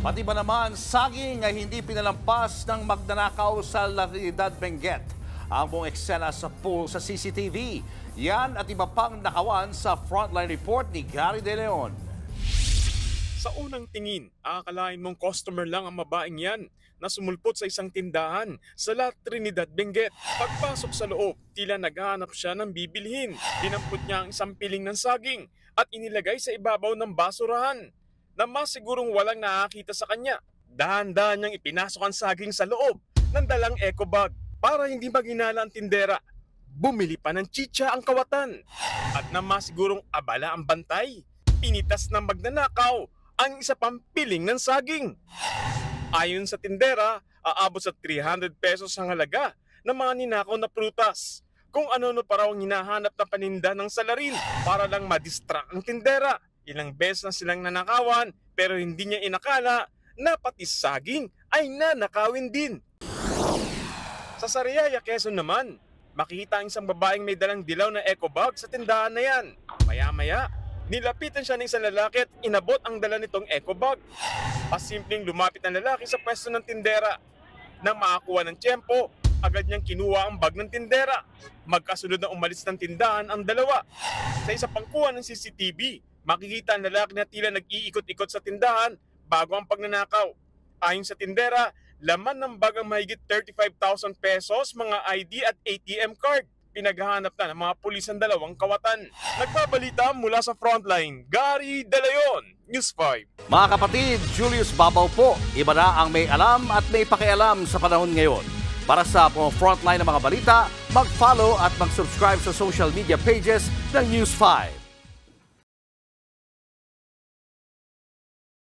Pati ba naman saging ay hindi pinalampas ng magnanakaw sa La Trinidad, Benguet. Ang buong eksena sa pool sa CCTV. Yan at iba pang nakawan sa Frontline Report ni Gary De Leon. Sa unang tingin, akalain mong customer lang ang babaeng yan na sumulpot sa isang tindahan sa La Trinidad, Benguet. Pagpasok sa loob, tila naghahanap siya ng bibilhin. Dinampot niya ang isang piling ng saging at inilagay sa ibabaw ng basurahan na mas sigurong walang nakakita sa kanya. Dahan-dahan niyang ipinasok ang saging sa loob ng dalang eco bag para hindi maghinala ang tindera. Bumili pa ng chicha ang kawatan at na mas sigurong abala ang bantay, pinitas ng magnanakaw ang isa pang piling ng saging. Ayon sa tindera, aabot sa 300 pesos ang halaga ng mga ninakaw na prutas. Kung ano-ano pa raw ang hinahanap na paninda ng salarin para lang madistract ang tindera. Ilang beses na silang nanakawan pero hindi niya inakala na pati saging ay nanakawin din. Sa Sariaya, Quezon naman, makikita ang isang babaeng may dalang dilaw na eco bag sa tindahan na yan. Maya-maya, nilapitan siya ng isang lalaki at inabot ang dala nitong eco bag. Pasimpleng lumapit ang lalaki sa pwesto ng tindera. Nang makakuha ng tiyempo, agad niyang kinuha ang bag ng tindera. Magkasunod na umalis ng tindahan ang dalawa. Sa isa pang kuha ng CCTV, makikita ang lalaki na tila nag-iikot-ikot sa tindahan bago ang pagnanakaw. Ayon sa tindera, laman ng bag ang mahigit 35,000 pesos, mga ID at ATM card. Pinaghahanap na ng mga pulis ang dalawang kawatan. Nagbabalita mula sa Frontline, Gary De Leon, News 5. Mga kapatid, Julius Babaw po. Iba na ang may alam at may pakialam sa panahon ngayon. Para sa Frontline ng mga balita, mag-follow at mag-subscribe sa social media pages ng News 5.